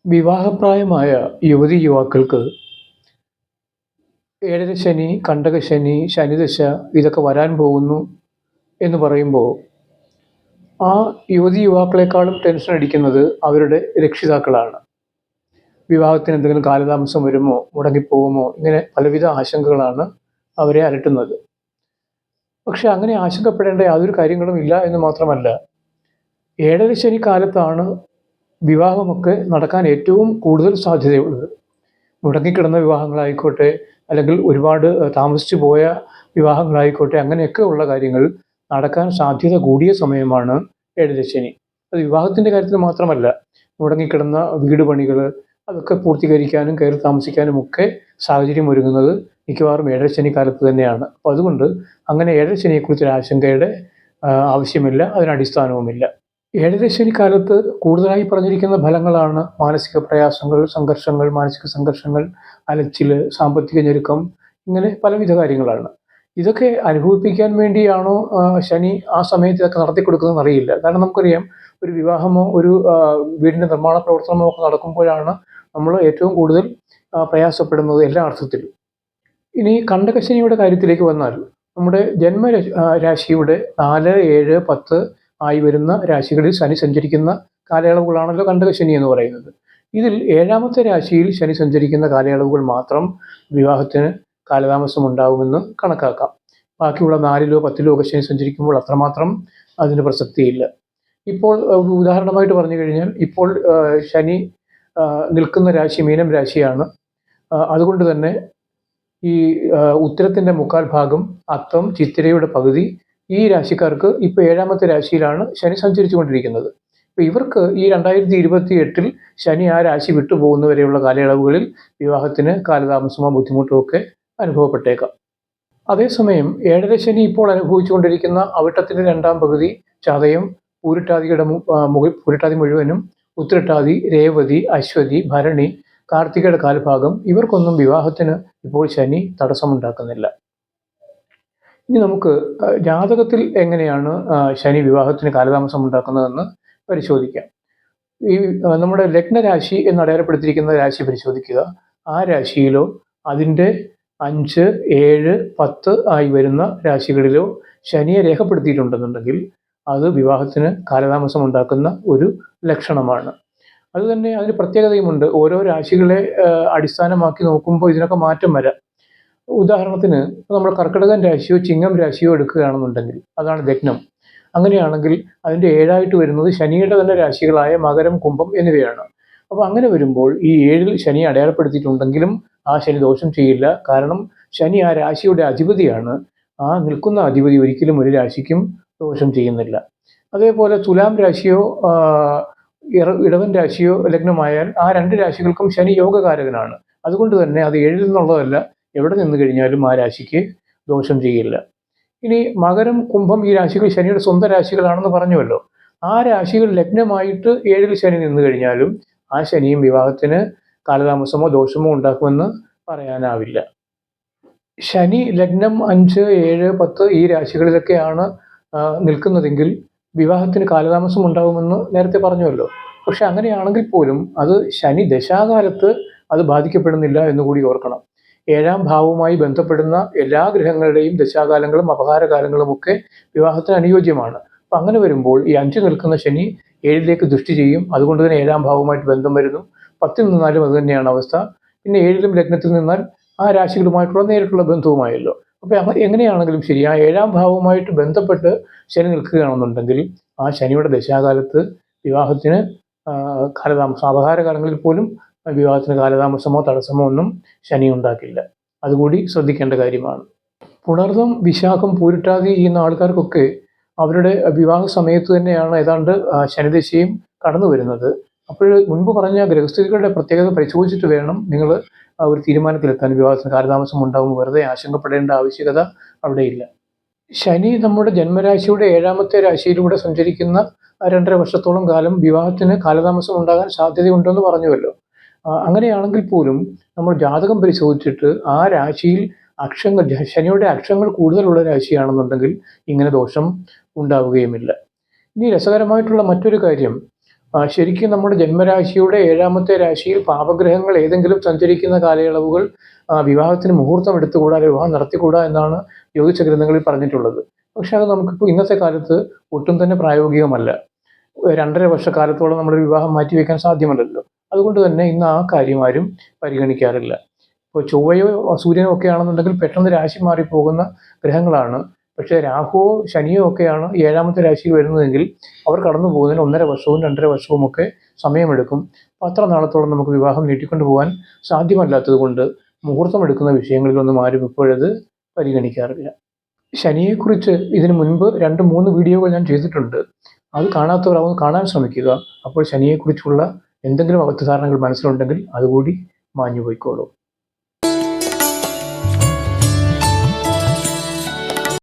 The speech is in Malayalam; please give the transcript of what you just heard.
വിവാഹപ്രായമായ യുവതി യുവാക്കൾക്ക് ഏഴരശനി, കണ്ടകശനി, ശനിദശ ഇതൊക്കെ വരാൻ പോകുന്നു എന്ന് പറയുമ്പോൾ ആ യുവതി യുവാക്കളെക്കാളും ടെൻഷൻ അടിക്കുന്നത് അവരുടെ രക്ഷിതാക്കളാണ്. വിവാഹത്തിന് എന്തെങ്കിലും കാലതാമസം വരുമോ, മുടങ്ങിപ്പോകുമോ, ഇങ്ങനെ പലവിധ ആശങ്കകളാണ് അവരെ അലട്ടുന്നത്. പക്ഷെ അങ്ങനെ ആശങ്കപ്പെടേണ്ട യാതൊരു കാര്യങ്ങളും ഇല്ല എന്ന് മാത്രമല്ല, ഏഴരശനി കാലത്താണ് വിവാഹമൊക്കെ നടക്കാൻ ഏറ്റവും കൂടുതൽ സാധ്യതയുള്ളത്. മുടങ്ങിക്കിടന്ന വിവാഹങ്ങളായിക്കോട്ടെ, അല്ലെങ്കിൽ ഒരുപാട് താമസിച്ചു പോയ വിവാഹങ്ങളായിക്കോട്ടെ, അങ്ങനെയൊക്കെ ഉള്ള കാര്യങ്ങൾ നടക്കാൻ സാധ്യത കൂടിയ സമയമാണ് ഏഴരശനി. അത് വിവാഹത്തിൻ്റെ കാര്യത്തിൽ മാത്രമല്ല, മുടങ്ങിക്കിടന്ന വീട് പണികൾ അതൊക്കെ പൂർത്തീകരിക്കാനും കയറി താമസിക്കാനും ഒക്കെ സാഹചര്യം ഒരുങ്ങുന്നത് മിക്കവാറും ഏഴരശനി കാലത്ത് തന്നെയാണ്. അപ്പോൾ അതുകൊണ്ട് അങ്ങനെ ഏഴരശനിയെക്കുറിച്ചൊരു ആശങ്കയുടെ ആവശ്യമില്ല, അതിനടിസ്ഥാനവുമില്ല. ഏഴരശനി കാലത്ത് കൂടുതലായി പറഞ്ഞിരിക്കുന്ന ഫലങ്ങളാണ് മാനസിക പ്രയാസങ്ങൾ, സംഘർഷങ്ങൾ, മാനസിക സംഘർഷങ്ങൾ, അലച്ചിൽ, സാമ്പത്തിക ഞെരുക്കം, ഇങ്ങനെ പലവിധ കാര്യങ്ങളാണ്. ഇതൊക്കെ അനുഭവിപ്പിക്കാൻ വേണ്ടിയാണോ ശനി ആ സമയത്ത് ഇതൊക്കെ നടത്തി കൊടുക്കുന്നതെന്ന് അറിയില്ല. കാരണം നമുക്കറിയാം, ഒരു വിവാഹമോ ഒരു വീടിൻ്റെ നിർമ്മാണ പ്രവർത്തനമോ ഒക്കെ നടക്കുമ്പോഴാണ് നമ്മൾ ഏറ്റവും കൂടുതൽ പ്രയാസപ്പെടുന്നത് എല്ലാ അർത്ഥത്തിലും. ഇനി കണ്ടകശനിയുടെ കാര്യത്തിലേക്ക് വന്നാൽ, നമ്മുടെ രാശിയുടെ 4, 7, 10 ആയി വരുന്ന രാശികളിൽ ശനി സഞ്ചരിക്കുന്ന കാലയളവുകളാണല്ലോ കണ്ടകശനി എന്ന് പറയുന്നത്. ഇതിൽ 7ാമത്തെ രാശിയിൽ ശനി സഞ്ചരിക്കുന്ന കാലയളവുകൾ മാത്രം വിവാഹത്തിന് കാലതാമസം ഉണ്ടാകുമെന്ന് കണക്കാക്കാം. ബാക്കിയുള്ള 4ലോ 10ലോ ഒക്കെ ശനി സഞ്ചരിക്കുമ്പോൾ അത്രമാത്രം അതിന് പ്രസക്തിയില്ല. ഇപ്പോൾ ഉദാഹരണമായിട്ട് പറഞ്ഞു കഴിഞ്ഞാൽ, ഇപ്പോൾ ശനി നിൽക്കുന്ന രാശി മീനം രാശിയാണ്. അതുകൊണ്ട് തന്നെ ഈ ഉത്തരത്തിൻ്റെ 3/4 ഭാഗം, അത്തം, ചിത്തിരയുടെ പകുതി ഈ രാശിക്കാർക്ക് ഇപ്പോൾ 7ാമത്തെ രാശിയിലാണ് ശനി സഞ്ചരിച്ചു കൊണ്ടിരിക്കുന്നത്. അപ്പോൾ ഇവർക്ക് ഈ 2028 ശനി ആ രാശി വിട്ടുപോകുന്നവരെയുള്ള കാലയളവുകളിൽ വിവാഹത്തിന് കാലതാമസമോ ബുദ്ധിമുട്ടോ ഒക്കെ അനുഭവപ്പെട്ടേക്കാം. അതേസമയം ഏഴരശനി ഇപ്പോൾ അനുഭവിച്ചുകൊണ്ടിരിക്കുന്ന അവിട്ടത്തിൻ്റെ 2ാം പകുതി, ചതയം, പൂരിട്ടാതി മുഴുവനും, ഉത്രട്ടാതി, രേവതി, അശ്വതി, ഭരണി, കാർത്തികയുടെ കാൽഭാഗം, ഇവർക്കൊന്നും വിവാഹത്തിന് ഇപ്പോൾ ശനി തടസ്സമുണ്ടാക്കുന്നില്ല. ഇനി നമുക്ക് ജാതകത്തിൽ എങ്ങനെയാണ് ശനി വിവാഹത്തിന് കാലതാമസം ഉണ്ടാക്കുന്നതെന്ന് പരിശോധിക്കാം. ഈ നമ്മുടെ ലഗ്നരാശി എന്ന് അടയാളപ്പെടുത്തിയിരിക്കുന്ന രാശി പരിശോധിക്കുക. ആ രാശിയിലോ അതിൻ്റെ 5, 7, 10 ആയി വരുന്ന രാശികളിലോ ശനിയെ രേഖപ്പെടുത്തിയിട്ടുണ്ടെന്നുണ്ടെങ്കിൽ അത് വിവാഹത്തിന് കാലതാമസം ഉണ്ടാക്കുന്ന ഒരു ലക്ഷണമാണ്. അതുതന്നെ അതിന് പ്രത്യേകതയുമുണ്ട്. ഓരോ രാശികളെ അടിസ്ഥാനമാക്കി നോക്കുമ്പോൾ ഇതിനൊക്കെ മാറ്റം വരാം. ഉദാഹരണത്തിന് നമ്മൾ കർക്കിടകൻ രാശിയോ ചിങ്ങം രാശിയോ എടുക്കുകയാണെന്നുണ്ടെങ്കിൽ, അതാണ് ലഗ്നം. അങ്ങനെയാണെങ്കിൽ അതിൻ്റെ 7ആയിട്ട് വരുന്നത് ശനിയുടെ തന്നെ രാശികളായ മകരം, കുംഭം എന്നിവയാണ്. അപ്പോൾ അങ്ങനെ വരുമ്പോൾ ഈ 7ൽ ശനി അടയാളപ്പെടുത്തിയിട്ടുണ്ടെങ്കിലും ആ ശനി ദോഷം ചെയ്യില്ല. കാരണം ശനി ആ രാശിയുടെ അധിപതിയാണ്. ആ നിൽക്കുന്ന അധിപതി ഒരിക്കലും ഒരു രാശിക്കും ദോഷം ചെയ്യുന്നില്ല. അതേപോലെ തുലാം രാശിയോ ഇടവൻ രാശിയോ ലഗ്നമായാൽ ആ 2 രാശികൾക്കും ശനി യോഗകാരകനാണ്. അതുകൊണ്ട് തന്നെ അത് 7ൽ നിന്നുള്ളതല്ല, എവിടെ നിന്ന് കഴിഞ്ഞാലും ആ രാശിക്ക് ദോഷം ചെയ്യില്ല. ഇനി മകരം, കുംഭം ഈ രാശികൾ ശനിയുടെ സ്വന്തം രാശികളാണെന്ന് പറഞ്ഞുവല്ലോ. ആ രാശികൾ ലഗ്നമായിട്ട് 7ൽ ശനി നിന്ന് കഴിഞ്ഞാലും ആ ശനിയും വിവാഹത്തിന് കാലതാമസമോ ദോഷമോ ഉണ്ടാക്കുമെന്ന് പറയാനാവില്ല. ശനി ലഗ്നം 5, 7, 10 ഈ രാശികളിലൊക്കെയാണ് നിൽക്കുന്നതെങ്കിൽ വിവാഹത്തിന് കാലതാമസം ഉണ്ടാകുമെന്ന് നേരത്തെ പറഞ്ഞുവല്ലോ. പക്ഷെ അങ്ങനെയാണെങ്കിൽ പോലും അത് ശനി ദശാകാലത്ത് അത് ബാധിക്കപ്പെടുന്നില്ല എന്നുകൂടി ഓർക്കണം. 7ാം ഭാവവുമായി ബന്ധപ്പെടുന്ന എല്ലാ ഗ്രഹങ്ങളുടെയും ദശാകാലങ്ങളും അപഹാരകാലങ്ങളും ഒക്കെ വിവാഹത്തിന് അനുയോജ്യമാണ്. അപ്പം അങ്ങനെ വരുമ്പോൾ ഈ 5 നിൽക്കുന്ന ശനി 7ലേക്ക് ദൃഷ്ടി ചെയ്യും. അതുകൊണ്ട് തന്നെ 7ാം ഭാവവുമായിട്ട് ബന്ധം വരുന്നു. 10ൽ നിന്നാലും അത് തന്നെയാണ് അവസ്ഥ. പിന്നെ 7ലും ലഗ്നത്തിൽ നിന്നാൽ ആ രാശികളുമായിട്ടുള്ള നേരിട്ടുള്ള ബന്ധവുമായല്ലോ. അപ്പോൾ എങ്ങനെയാണെങ്കിലും ശരി, ആ 7ാം ഭാവവുമായിട്ട് ബന്ധപ്പെട്ട് ശനി നിൽക്കുകയാണെന്നുണ്ടെങ്കിൽ ആ ശനിയുടെ ദശാകാലത്ത് വിവാഹത്തിന് കാലതാമസം, അപഹാരകാലങ്ങളിൽ പോലും വിവാഹത്തിന് കാലതാമസമോ തടസ്സമോ ഒന്നും ശനി ഉണ്ടാക്കില്ല. അതുകൂടി ശ്രദ്ധിക്കേണ്ട കാര്യമാണ്. പുണർദം, വിശാഖം, പൂരിട്ടാതി ഈ ആൾക്കാർക്കൊക്കെ അവരുടെ വിവാഹ സമയത്ത് തന്നെയാണ് ഏതാണ്ട് ശനിദശയും കടന്നു വരുന്നത്. അപ്പോൾ മുൻപ് പറഞ്ഞ ഗ്രഹസ്ഥിതികളുടെ പ്രത്യേകത പരിശോധിച്ചിട്ട് വേണം നിങ്ങൾ ഒരു തീരുമാനത്തിലെത്താൻ. വിവാഹത്തിന് കാലതാമസം ഉണ്ടാകുമ്പോൾ വെറുതെ ആശങ്കപ്പെടേണ്ട ആവശ്യകത അവിടെയില്ല. ശനി നമ്മുടെ ജന്മരാശിയുടെ 7ാമത്തെ രാശിയിലൂടെ സഞ്ചരിക്കുന്ന 2.5 വർഷത്തോളം കാലം വിവാഹത്തിന് കാലതാമസം ഉണ്ടാകാൻ സാധ്യതയുണ്ടെന്ന് പറഞ്ഞുവല്ലോ. അങ്ങനെയാണെങ്കിൽ പോലും നമ്മൾ ജാതകം പരിശോധിച്ചിട്ട് ആ രാശിയിൽ ശനിയുടെ അക്ഷങ്ങൾ കൂടുതലുള്ള രാശിയാണെന്നുണ്ടെങ്കിൽ ഇങ്ങനെ ദോഷം ഉണ്ടാവുകയുമില്ല. ഇനി രസകരമായിട്ടുള്ള മറ്റൊരു കാര്യം, ശരിക്കും നമ്മുടെ ജന്മരാശിയുടെ 7ാമത്തെ രാശിയിൽ പാപഗ്രഹങ്ങൾ ഏതെങ്കിലും സഞ്ചരിക്കുന്ന കാലയളവുകൾ വിവാഹത്തിന് മുഹൂർത്തം എടുത്തുകൂടാ, വിവാഹം നടത്തിക്കൂടാ എന്നാണ് ജ്യോതിഷ ഗ്രന്ഥങ്ങളിൽ പറഞ്ഞിട്ടുള്ളത്. പക്ഷെ അത് നമുക്കിപ്പോൾ ഇന്നത്തെ കാലത്ത് ഒട്ടും തന്നെ പ്രായോഗികമല്ല. 2.5 വർഷക്കാലത്തോളം നമ്മുടെ വിവാഹം മാറ്റിവെക്കാൻ സാധ്യമല്ലല്ലോ. അതുകൊണ്ട് തന്നെ ഇന്ന് ആ കാര്യം ആരും പരിഗണിക്കാറില്ല. ഇപ്പോൾ ചൊവ്വയോ സൂര്യനോ ഒക്കെ ആണെന്നുണ്ടെങ്കിൽ പെട്ടെന്ന് രാശി മാറിപ്പോകുന്ന ഗ്രഹങ്ങളാണ്. പക്ഷേ രാഹുവോ ശനിയോ ഒക്കെയാണ് 7ാമത്തെ രാശിയിൽ വരുന്നതെങ്കിൽ അവർ കടന്നു പോകുന്നതിന് 1.5 വർഷവും 2.5 വർഷവും ഒക്കെ സമയമെടുക്കും. അപ്പോൾ അത്ര നാളത്തോളം നമുക്ക് വിവാഹം നീട്ടിക്കൊണ്ടു പോകാൻ സാധ്യമല്ലാത്തത് കൊണ്ട് മുഹൂർത്തം എടുക്കുന്ന വിഷയങ്ങളിലൊന്നും ആരും ഇപ്പോഴത് പരിഗണിക്കാറില്ല. ശനിയെക്കുറിച്ച് ഇതിനു മുൻപ് 2-3 വീഡിയോകൾ ഞാൻ ചെയ്തിട്ടുണ്ട്. അത് കാണാത്തവർ അതൊന്ന് കാണാൻ ശ്രമിക്കുക. അപ്പോൾ ശനിയെക്കുറിച്ചുള്ള എന്തെങ്കിലും അബദ്ധധാരണകൾ മനസ്സിലുണ്ടെങ്കിൽ അതുകൂടി മാഞ്ഞു പോയിക്കോളും.